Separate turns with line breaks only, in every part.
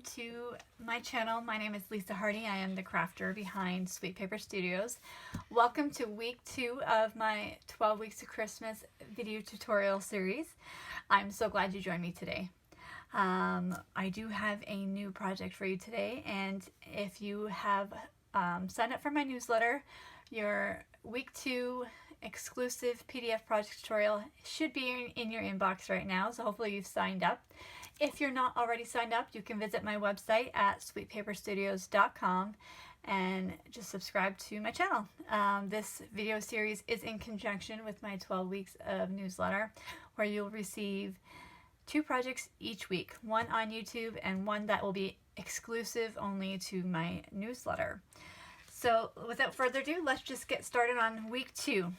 to my channel. My name is Lisa Hardy. I am the crafter behind Sweet Paper Studios. Welcome to week 2 of my 12 Weeks to Christmas video tutorial series. I'm so glad you joined me today. I do have a new project for you today, and if you have signed up for my newsletter, your week 2 exclusive PDF project tutorial should be in your inbox right now, so hopefully you've signed up. If you're not already signed up, you can visit my website at sweetpaperstudios.com and just subscribe to my channel. This video series is in conjunction with my 12 weeks of newsletter, where you'll receive 2 projects each week, one on YouTube and one that will be exclusive only to my newsletter. So without further ado, let's just get started on week 2.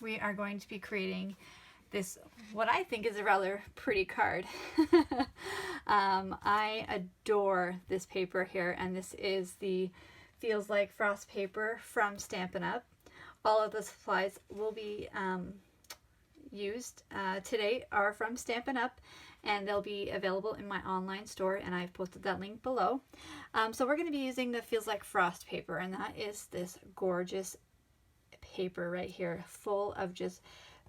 We are going to be creating this, what I think is a rather pretty card. I adore this paper here, and this is the Feels Like Frost paper from Stampin' Up. All of the supplies will be used today are from Stampin' Up, and they'll be available in my online store, and I've posted that link below. So we're going to be using the Feels Like Frost paper, and that is this gorgeous paper right here, full of just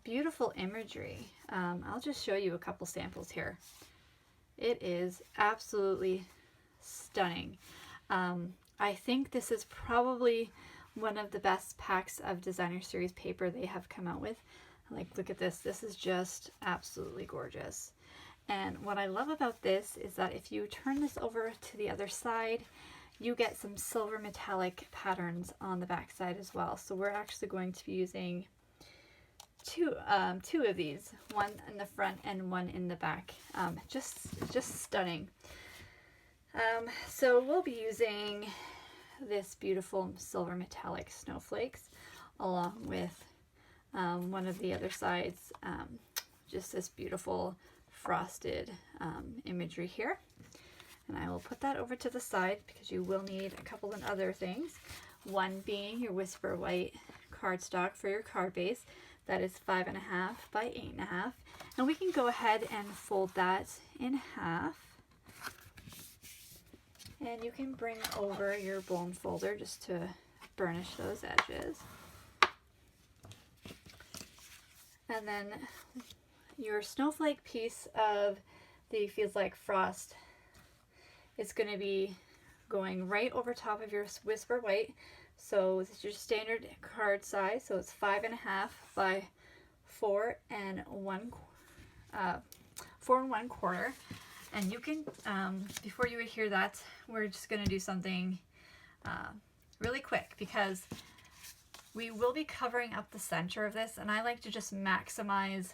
beautiful imagery. I'll just show you a couple samples here. It is absolutely stunning. I think this is probably one of the best packs of designer series paper they have come out with. Like, look at this. This is just absolutely gorgeous. And what I love about this is that if you turn this over to the other side, you get some silver metallic patterns on the back side as well. So we're actually going to be using two of these, one in the front and one in the back. Just stunning. So we'll be using this beautiful silver metallic snowflakes along with one of the other sides, just this beautiful frosted imagery here. And I will put that over to the side because you will need a couple of other things. One being your Whisper White cardstock for your card base. That is 5.5 by 8.5. And we can go ahead and fold that in half. And you can bring over your bone folder just to burnish those edges. And then your snowflake piece of the Feels Like Frost is going to be going right over top of your Whisper White. So this is your standard card size, so it's 5.5 by 4 1/4. And you can, before you would hear that, we're just going to do something really quick, because we will be covering up the center of this, and I like to just maximize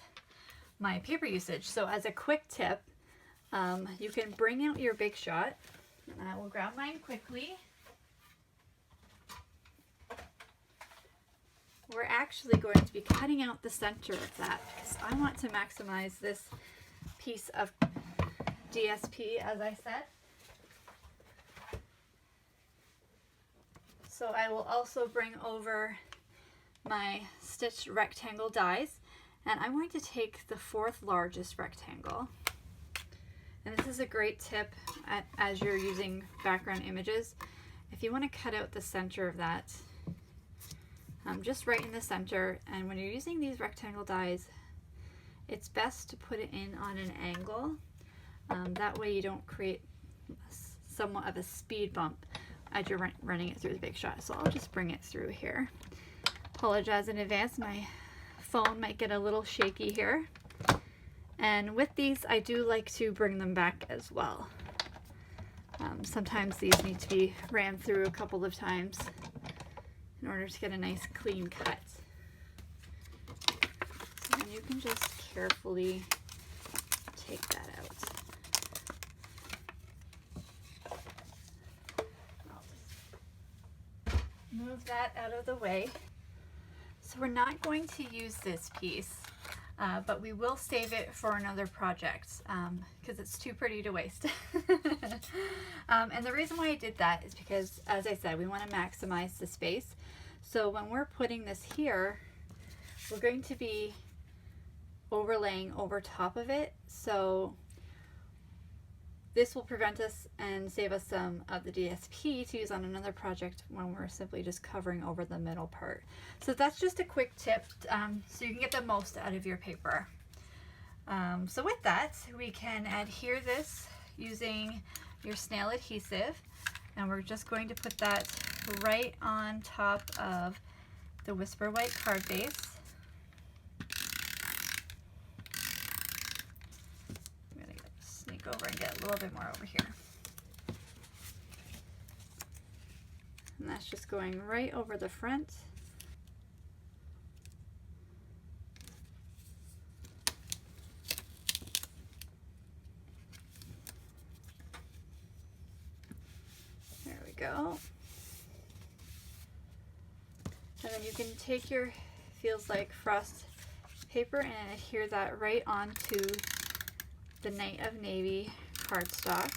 my paper usage. So as a quick tip, you can bring out your Big Shot, and I will grab mine quickly. We're actually going to be cutting out the center of that because I want to maximize this piece of DSP, as I said. So I will also bring over my stitched rectangle dies, and I'm going to take the 4th largest rectangle. And this is a great tip as you're using background images. If you want to cut out the center of that, just right in the center, and when you're using these rectangle dies, it's best to put it in on an angle. That way you don't create somewhat of a speed bump as you're running it through the Big Shot. So I'll just bring it through here. Apologize in advance, my phone might get a little shaky here. And with these, I do like to bring them back as well. Sometimes these need to be ran through a couple of times in order to get a nice clean cut. So then you can just carefully take that out. I'll just move that out of the way. So we're not going to use this piece, but we will save it for another project because it's too pretty to waste. And the reason why I did that is because, as I said, we want to maximize the space. So when we're putting this here, we're going to be – overlaying over top of it. So this will prevent us and save us some of the DSP to use on another project when we're simply just covering over the middle part. So that's just a quick tip so you can get the most out of your paper. So with that, we can adhere this using your snail adhesive, and we're just going to put that right on top of the Whisper White card base. I'm going to sneak over and get a little bit more over here. And that's just going right over the front. There we go. And then you can take your Feels Like Frost paper and adhere that right onto the Night of Navy cardstock.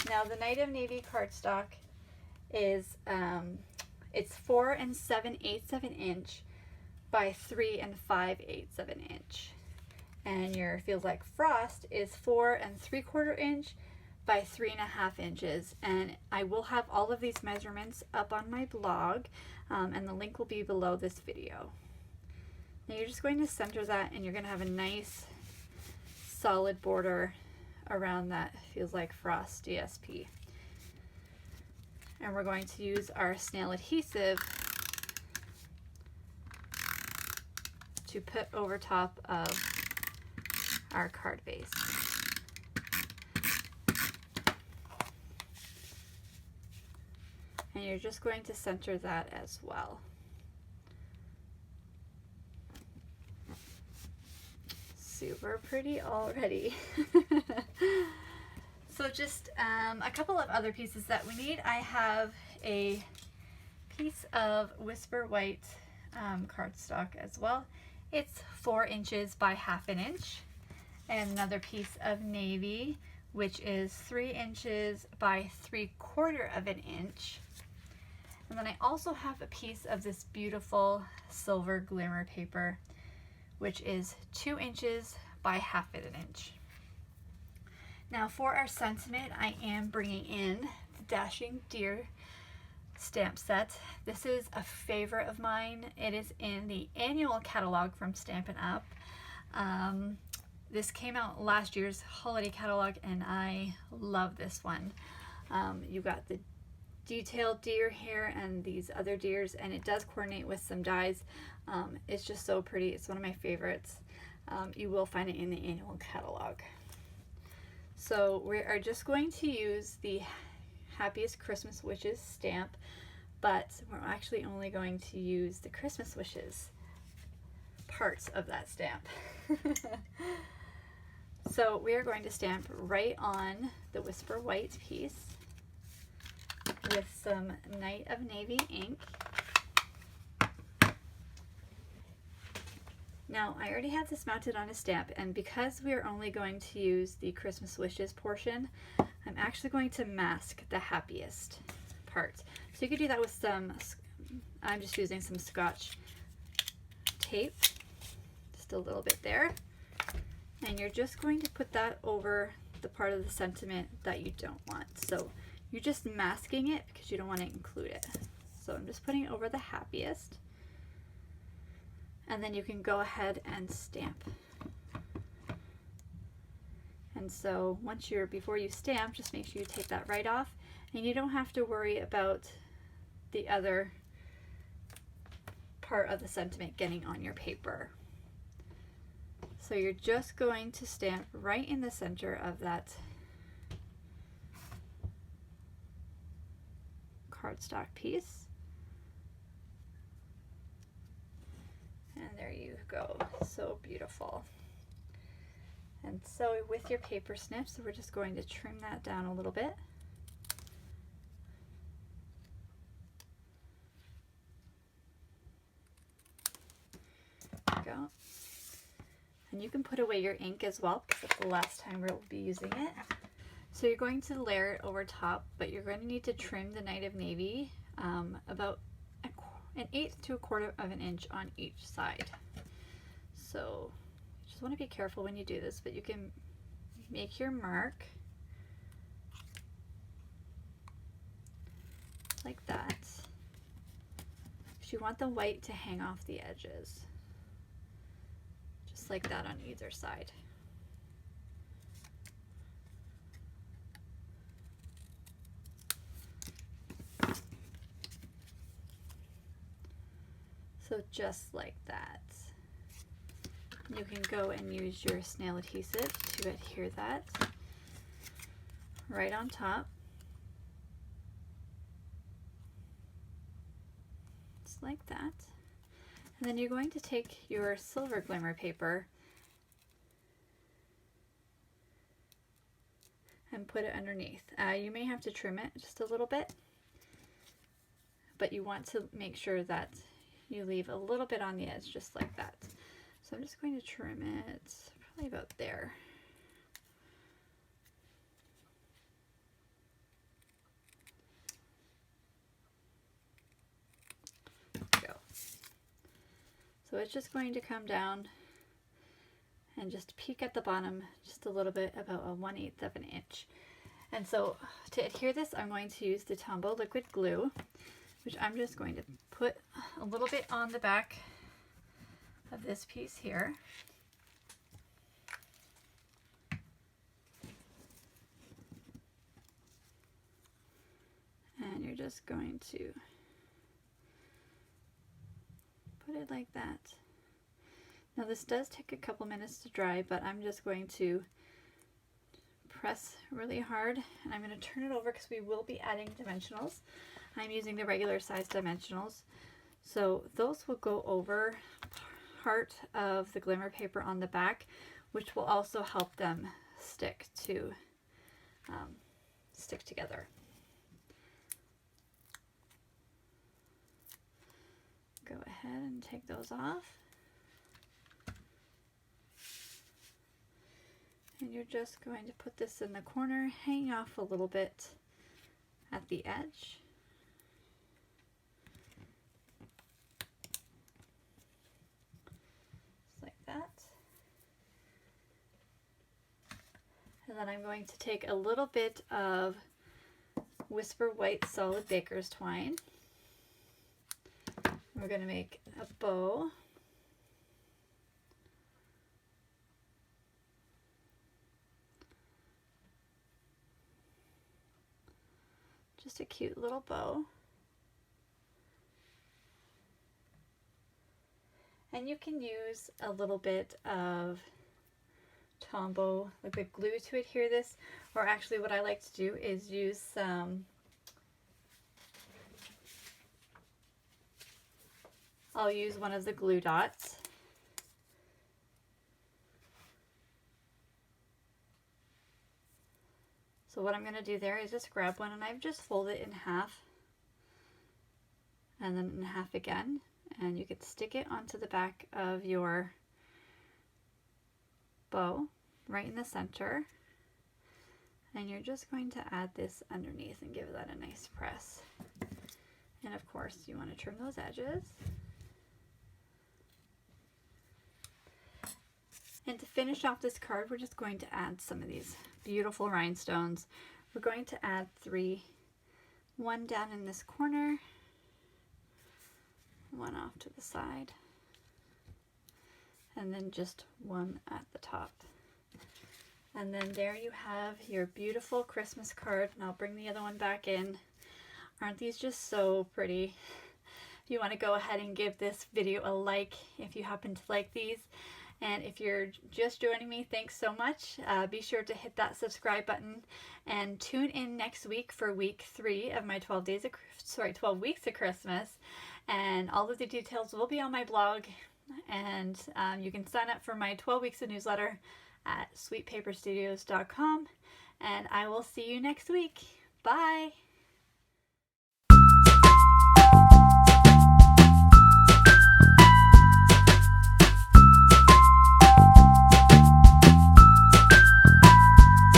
Now the Night of Navy cardstock is it's 4 7/8 of an inch by 3 5/8 of an inch, and your Feels Like Frost is 4 3/4 inch by 3.5 inches. And I will have all of these measurements up on my blog, and the link will be below this video. Now you're just going to center that, and you're going to have a nice solid border around that Feels Like Frost DSP. And we're going to use our snail adhesive to put over top of our card base. And you're just going to center that as well. Super pretty already. So just a couple of other pieces that we need. I have a piece of Whisper White cardstock as well. It's 4 inches by 1/2 inch. And another piece of navy, which is 3 inches by 3/4 inch. And then I also have a piece of this beautiful silver glimmer paper, which is 2 inches by 1/2 inch. Now for our sentiment, I am bringing in the Dashing Deer stamp set. This is a favorite of mine. It is in the annual catalog from Stampin' Up. This came out last year's holiday catalog, and I love this one. You got the detailed deer here and these other deers, and it does coordinate with some dies. It's just so pretty. It's one of my favorites. You will find it in the annual catalog. So we are just going to use the Happiest Christmas Wishes stamp, but we're actually only going to use the Christmas wishes parts of that stamp. So we are going to stamp right on the Whisper White piece with some Night of Navy ink. Now I already have this mounted on a stamp, and because we are only going to use the Christmas Wishes portion, I'm actually going to mask the happiest part. So you could do that with some, I'm just using some Scotch tape, just a little bit there. And you're just going to put that over the part of the sentiment that you don't want. So you're just masking it because you don't want to include it. So I'm just putting it over the happiest. And then you can go ahead and stamp. And so before you stamp, just make sure you take that right off, and you don't have to worry about the other part of the sentiment getting on your paper. So you're just going to stamp right in the center of that cardstock piece. And there you go, so beautiful. And so with your paper snips, we're just going to trim that down a little bit. There we go. And you can put away your ink as well, because it's the last time we'll be using it. So you're going to layer it over top, but you're going to need to trim the Night of Navy about 1/8 to 1/4 inch on each side. So you just want to be careful when you do this, but you can make your mark like that. You want the white to hang off the edges, just like that on either side. So just like that. You can go and use your snail adhesive to adhere that right on top. Just like that. And then you're going to take your silver glimmer paper and put it underneath. You may have to trim it just a little bit, but you want to make sure that you leave a little bit on the edge, just like that. So I'm just going to trim it probably about there. There we go. So it's just going to come down and just peek at the bottom just a little bit, about a 1/8 of an inch. And so to adhere this, I'm going to use the Tombow liquid glue, which I'm just going to put a little bit on the back of this piece here. And you're just going to put it like that. Now this does take a couple minutes to dry, but I'm just going to press really hard, and I'm going to turn it over because we will be adding dimensionals. I'm using the regular size dimensionals, so those will go over part of the glimmer paper on the back, which will also help them stick together. Go ahead and take those off. And you're just going to put this in the corner, hang off a little bit at the edge. Just like that. And then I'm going to take a little bit of Whisper White Solid Baker's Twine. We're going to make a bow. Just a cute little bow. And you can use a little bit of Tombow liquid glue to adhere this, or actually what I like to do is use some I'll use one of the glue dots. So what I'm going to do there is just grab one, and I've just folded it in half and then in half again, and you could stick it onto the back of your bow right in the center, and you're just going to add this underneath and give that a nice press. And of course you want to trim those edges. And to finish off this card, we're just going to add some of these beautiful rhinestones. We're going to add 3, one down in this corner, one off to the side, and then just one at the top. And then there you have your beautiful Christmas card, and I'll bring the other one back in. Aren't these just so pretty? If you want to go ahead and give this video a like if you happen to like these. And if you're just joining me, thanks so much. Be sure to hit that subscribe button and tune in next week for week 3 of my 12 weeks of Christmas. And all of the details will be on my blog. And you can sign up for my 12 weeks of newsletter at sweetpaperstudios.com. And I will see you next week. Bye.